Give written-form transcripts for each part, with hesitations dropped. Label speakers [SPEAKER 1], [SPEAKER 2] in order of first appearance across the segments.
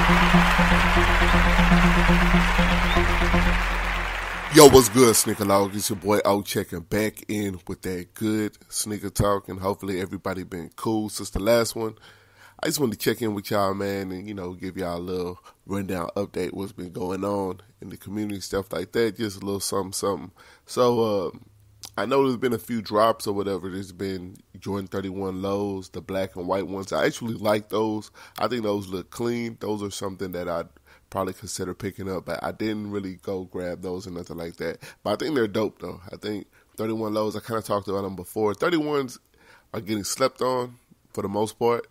[SPEAKER 1] Yo, what's good, SNKRTALK? It's your boy out checking back in with that good sneaker talk, and hopefully everybody been cool since the last one. I just wanted to check in with y'all, man, and, give y'all a little rundown update what's been going on in the community, stuff like that, just a little something. So, I know there's been a few drops or whatever. There's been Jordan 31 lows, the black and white ones. I actually like those. I think those look clean. Those are something that I'd probably consider picking up, but I didn't really go grab those or nothing like that. But I think they're dope, though. I think 31 lows, I kind of talked about them before. 31s are getting slept on for the most part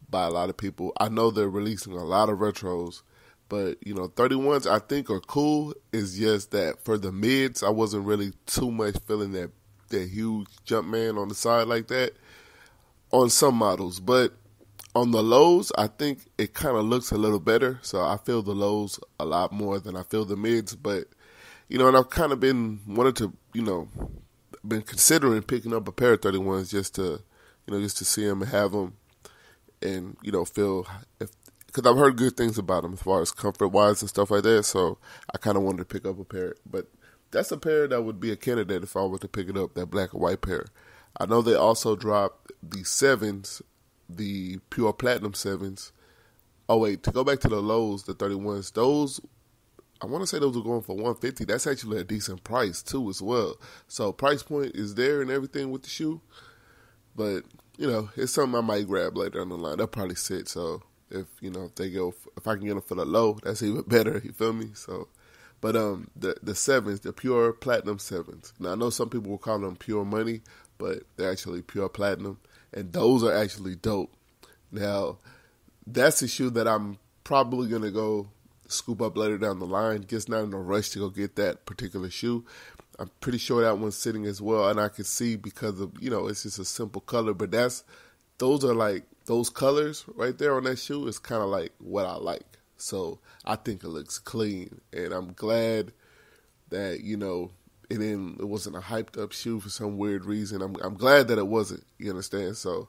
[SPEAKER 1] by a lot of people. I know they're releasing a lot of retros, but, 31s I think are cool. It's just that for the mids, I wasn't really too much feeling that huge jump man on the side like that on some models. But on the lows, I think it kind of looks a little better. So I feel the lows a lot more than I feel the mids. But, and I've kind of been been considering picking up a pair of 31s just to see them and have them and, feel because I've heard good things about them as far as comfort-wise and stuff like that. So I kind of wanted to pick up a pair. But that's a pair that would be a candidate if I were to pick it up, that black and white pair. I know they also dropped the 7s, the pure platinum 7s. Oh, wait, to go back to the lows, the 31s, those, I want to say those were going for $150. That's actually a decent price, too, as well. So price point is there and everything with the shoe. But, it's something I might grab later down the line. They'll probably sit. So if I can get them for the low, that's even better. You feel me? So, but the 7s, the pure platinum 7s. Now, I know some people will call them pure money, but they're actually pure platinum. And those are actually dope. Now, that's a shoe that I'm probably going to go scoop up later down the line. Just not in a rush to go get that particular shoe. I'm pretty sure that one's sitting as well. And I can see because of, it's just a simple color. But those are like, those colors right there on that shoe is kind of like what I like. So I think it looks clean. And I'm glad that, it wasn't a hyped up shoe for some weird reason. I'm glad that it wasn't, you understand? So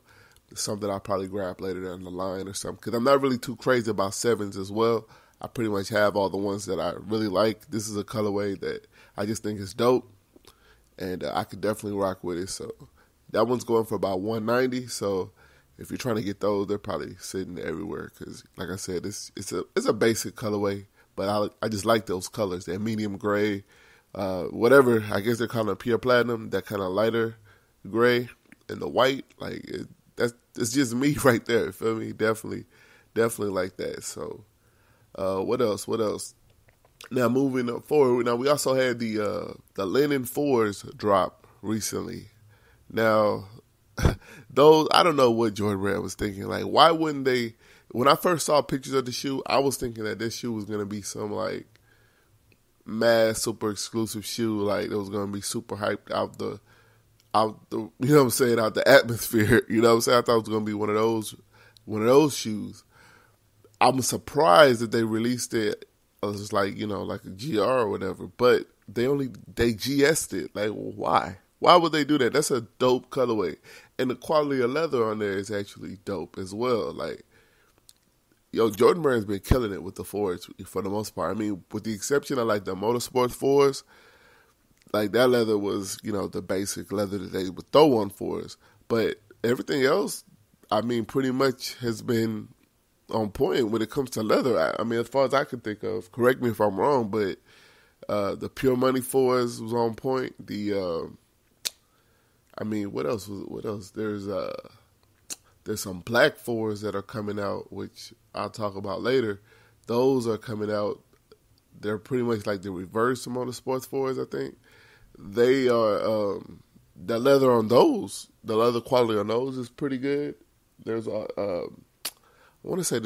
[SPEAKER 1] it's something I'll probably grab later down the line or something. Because I'm not really too crazy about 7s as well. I pretty much have all the ones that I really like. This is a colorway that I just think is dope. And I could definitely rock with it. So that one's going for about $190. So if you're trying to get those, they're probably sitting everywhere. Because like I said, it's a basic colorway. But I just like those colors. That medium gray. Whatever, I guess they're calling it pure platinum, that kind of lighter gray and the white, it's just me right there, you feel me? Definitely like that. So, what else? Now, moving forward, we also had the linen 4s drop recently. Now, those, I don't know what Jordan Brand was thinking. Like, why wouldn't they, when I first saw pictures of the shoe, I was thinking that this shoe was going to be some, mad super exclusive shoe, like it was gonna be super hyped out the out the atmosphere. You know what I'm saying? I thought it was gonna be one of those shoes. I'm surprised that they released it as like a GR or whatever, but they GS'd it. Like, why? Why would they do that? That's a dope colorway, and the quality of leather on there is actually dope as well. Like, Jordan Brand's been killing it with the 4s for the most part. I mean, with the exception of the motorsports 4s, like that leather was, the basic leather that they would throw on 4s. But everything else, I mean, pretty much has been on point when it comes to leather. I mean, as far as I can think of, correct me if I'm wrong, but the Pure Money 4s was on point. What else? There's some black 4s that are coming out, which I'll talk about later. Those are coming out. They're pretty much like the reverse of motorsports 4s, I think. They are, the leather on those, the leather quality on those is pretty good. There's, I want to say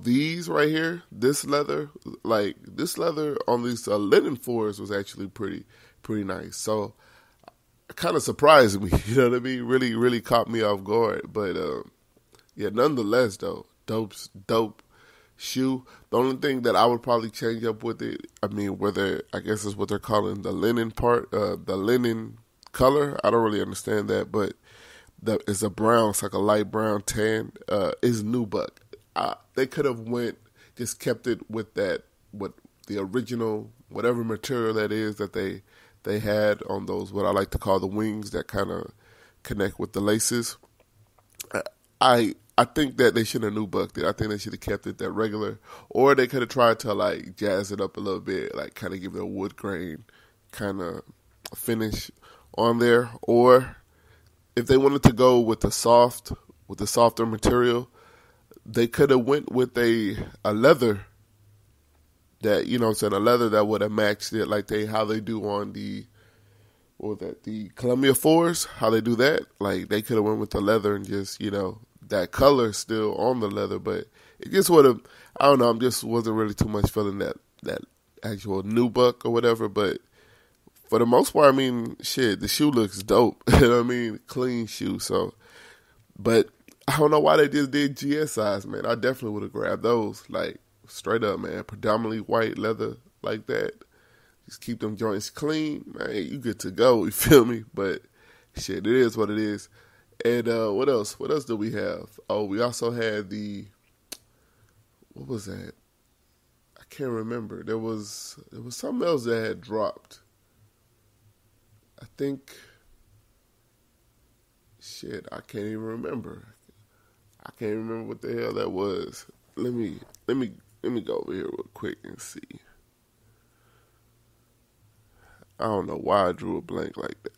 [SPEAKER 1] these right here, this leather on these linen 4s was actually pretty nice. So, kind of surprised me, you know what I mean? Really, really caught me off guard. But, nonetheless, though, dope shoe. The only thing that I would probably change up with it, I guess is what they're calling the linen part, the linen color. I don't really understand that, but it's a brown, it's like a light brown tan. Is nubuck. They could have just kept it with the original, whatever material that is that they had on those, what I like to call the wings that kind of connect with the laces. I think that they shouldn't have nubucked it. I think they should have kept it that regular, or they could have tried to like jazz it up a little bit, like kind of give it a wood grain kind of finish on there. Or if they wanted to go with the softer material, they could have went with a leather that, you know what I'm saying, a leather that would have matched it like how they do on the Columbia 4s, how they do that. Like they could have went with the leather and just, you know, that color still on the leather, but it just would have, I don't know, I just wasn't really too much feeling that actual nubuck or whatever. But for the most part, I mean, shit, the shoe looks dope. You know what I mean? Clean shoe. So, but I don't know why they just did GS size, man. I definitely would have grabbed those, like straight up, man. Predominantly white leather like that. Just keep them joints clean, man. You good to go. You feel me? But shit, it is what it is. And what else? What else do we have? Oh, we also had what was that? I can't remember. There was something else that had dropped. I think, shit, I can't even remember. I can't remember what the hell that was. Let me go over here real quick and see. I don't know why I drew a blank like that.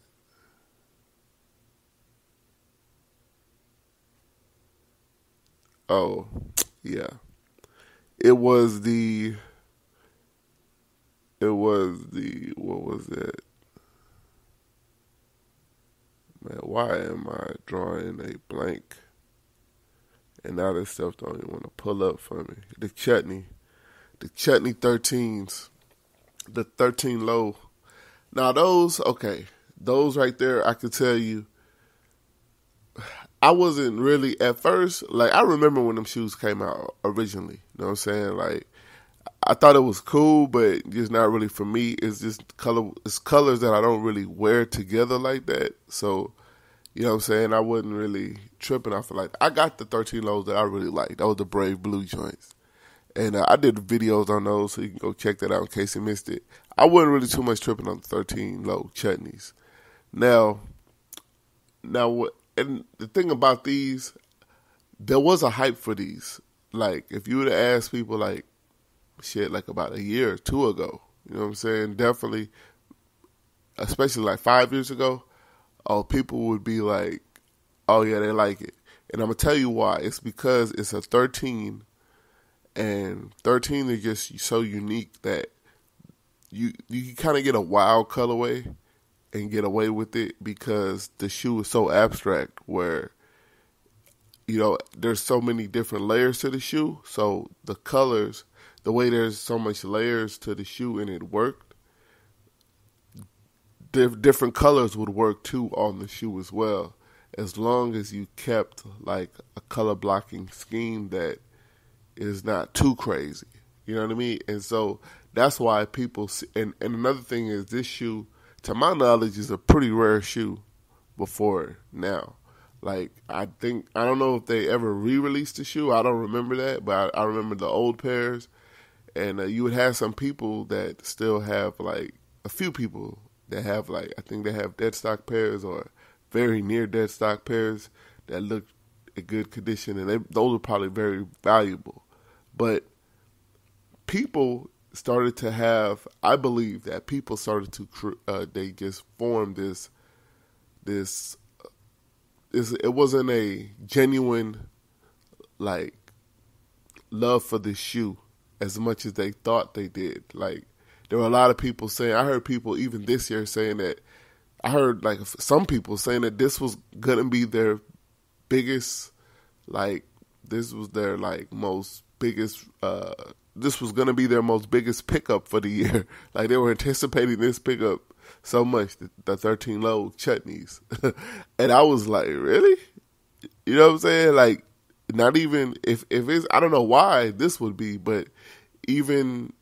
[SPEAKER 1] Oh, yeah. What was it? Man, why am I drawing a blank? And now this stuff don't even want to pull up for me. The chutney 13s, the 13 low. Now those right there, I could tell you, I wasn't really, at first, like, I remember when them shoes came out originally, you know what I'm saying? Like, I thought it was cool, but just not really for me. It's just it's colors that I don't really wear together like that. So, you know what I'm saying? I wasn't really tripping off of, like, I got the 13 lows that I really liked. That was the Brave Blue joints. And I did videos on those, so you can go check that out in case you missed it. I wasn't really too much tripping on the 13 low chutneys. Now what? And the thing about these, there was a hype for these. Like, if you would have asked people, like, shit, like about a year or two ago, you know what I'm saying? Definitely, especially like 5 years ago, people would be like, oh yeah, they like it. And I'm going to tell you why. It's because it's a 13, and 13 is just so unique that you can kind of get a wild colorway and get away with it because the shoe is so abstract where, you know, there's so many different layers to the shoe. So the colors, the way there's so much layers to the shoe and it worked, different colors would work too on the shoe as well, as long as you kept like a color blocking scheme that is not too crazy. You know what I mean? And so that's why people see, and another thing is this shoe, to my knowledge, is a pretty rare shoe before now. Like, I don't know if they ever re-released the shoe. I don't remember that, but I remember the old pairs. And you would have some people that still have, like, a few people that have, like, I think they have dead stock pairs or very near dead stock pairs that look in good condition. And those are probably very valuable. But people started to have, I believe that people started to, they just formed this, it wasn't a genuine, like, love for this shoe as much as they thought they did. Like, there were a lot of people saying, I heard people even this year saying that, I heard, like, some people saying that this was going to be their biggest, like, this was their, like, most biggest, this was going to be their most biggest pickup for the year. Like, they were anticipating this pickup so much, the 13 low chutneys. And I was like, really? You know what I'm saying? Like, not even, if it's, I don't know why this would be, but even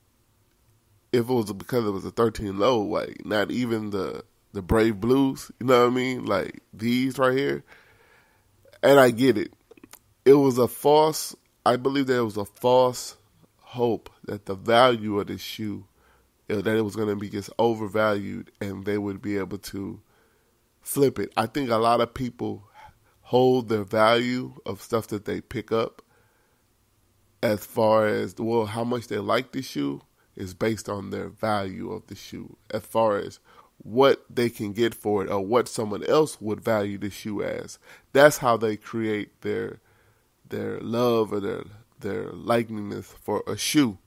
[SPEAKER 1] if it was because it was a 13 low, like, not even the Brave Blues, you know what I mean? Like, these right here. And I get it. It was a false, I believe that it was a false hope that the value of the shoe, that it was going to be just overvalued and they would be able to flip it. I think a lot of people hold their value of stuff that they pick up as far as, well, how much they like the shoe is based on their value of the shoe, as far as what they can get for it or what someone else would value the shoe as. That's how they create their love or their likeness for a shoe.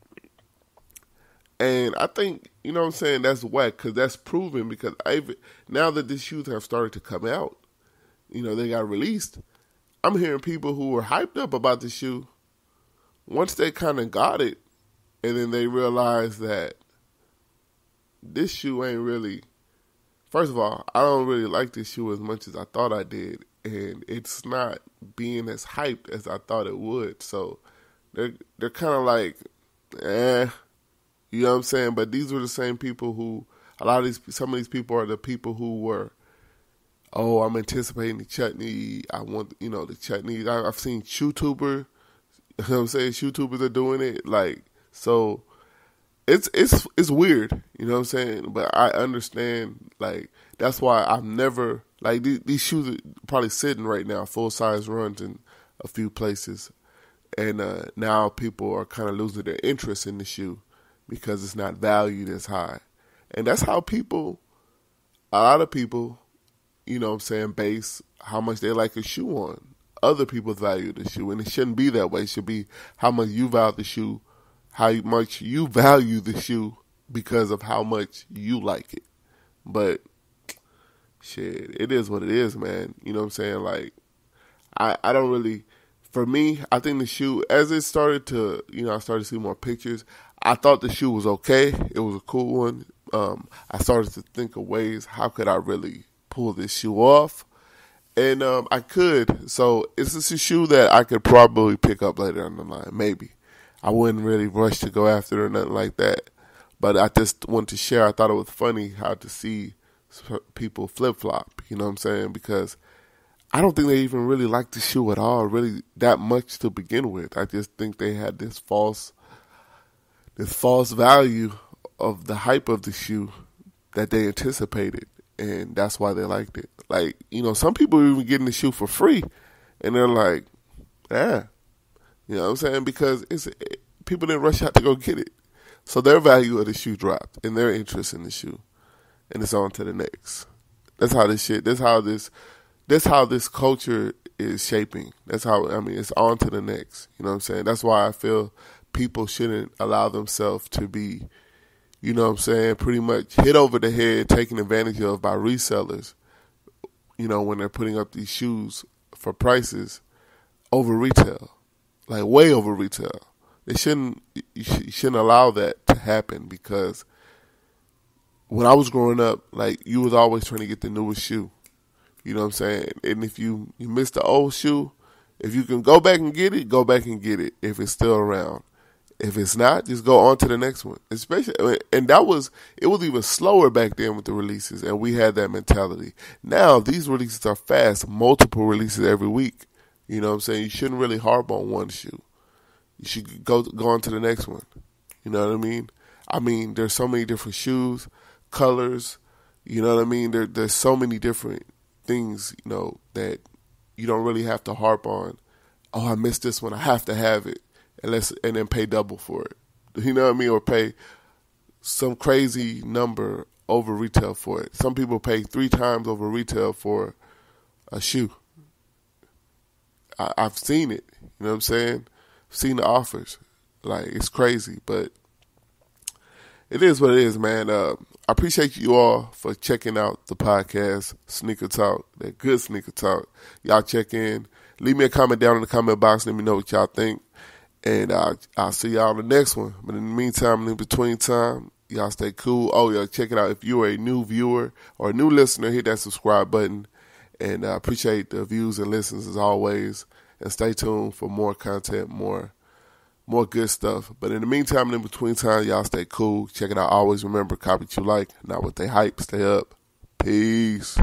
[SPEAKER 1] And I think, you know what I'm saying, that's whack, because that's proven, because now that these shoes have started to come out, you know, they got released, I'm hearing people who were hyped up about the shoe, once they kind of got it, and then they realized that this shoe ain't really, first of all, I don't really like this shoe as much as I thought I did, and it's not being as hyped as I thought it would. So they're kind of like, you know what I'm saying? But these were the same people who, some of these people are the people who were, oh, I'm anticipating the chutney. I want, you know, the chutney. I've seen YouTubers, you know what I'm saying? YouTubers are doing it. Like, so it's weird, you know what I'm saying? But I understand, like, that's why I've never, like, these shoes are probably sitting right now, full-size runs in a few places. And now people are kind of losing their interest in the shoe because it's not valued as high. And that's how a lot of people, you know what I'm saying, base how much they like a shoe on. Other people value the shoe, and it shouldn't be that way. It should be how much you value the shoe, how much you value the shoe because of how much you like it. But shit, it is what it is, man. You know what I'm saying? Like, I don't really, for me, I think the shoe, as it started to, you know, I started to see more pictures, I thought the shoe was okay. It was a cool one. I started to think of ways, how could I really pull this shoe off? And I could. So it's just a shoe that I could probably pick up later on the line, maybe. I wouldn't really rush to go after it or nothing like that. But I just wanted to share. I thought it was funny how to see people flip-flop, you know what I'm saying? Because I don't think they even really liked the shoe at all, really that much to begin with. I just think they had this false value of the hype of the shoe that they anticipated. And that's why they liked it. Like, you know, some people are even getting the shoe for free. And they're like, you know what I'm saying? Because people didn't rush out to go get it. So their value of the shoe dropped and their interest in the shoe. And it's on to the next. That's how this culture is shaping. That's how, I mean, it's on to the next. You know what I'm saying? That's why I feel people shouldn't allow themselves to be, you know what I'm saying, pretty much hit over the head, taken advantage of by resellers, you know, when they're putting up these shoes for prices over retail, like way over retail. You shouldn't allow that to happen, because when I was growing up, like, you was always trying to get the newest shoe. You know what I'm saying? And if you missed the old shoe, if you can go back and get it, go back and get it if it's still around. If it's not, just go on to the next one. Especially, and it was even slower back then with the releases, and we had that mentality. Now these releases are fast, multiple releases every week. You know what I'm saying? You shouldn't really harp on one shoe. You should go on to the next one. You know what I mean? I mean, there's so many different shoes, colors. You know what I mean? There's so many different things, you know, that you don't really have to harp on. Oh, I missed this one, I have to have it. And then pay double for it. You know what I mean? Or pay some crazy number over retail for it. Some people pay 3 times over retail for a shoe. I've seen it. You know what I'm saying? I've seen the offers. Like, it's crazy. But it is what it is, man. I appreciate you all for checking out the podcast, Sneaker Talk, that good Sneaker Talk. Y'all check in. Leave me a comment down in the comment box. Let me know what y'all think. And I'll see y'all on the next one. But in the meantime, in between time, y'all stay cool. Oh, yeah, check it out. If you're a new viewer or a new listener, hit that subscribe button. And I appreciate the views and listens as always. And stay tuned for more content, more good stuff. But in the meantime, and in between time, y'all stay cool. Check it out. Always remember, copy what you like, not what they hype. Stay up. Peace.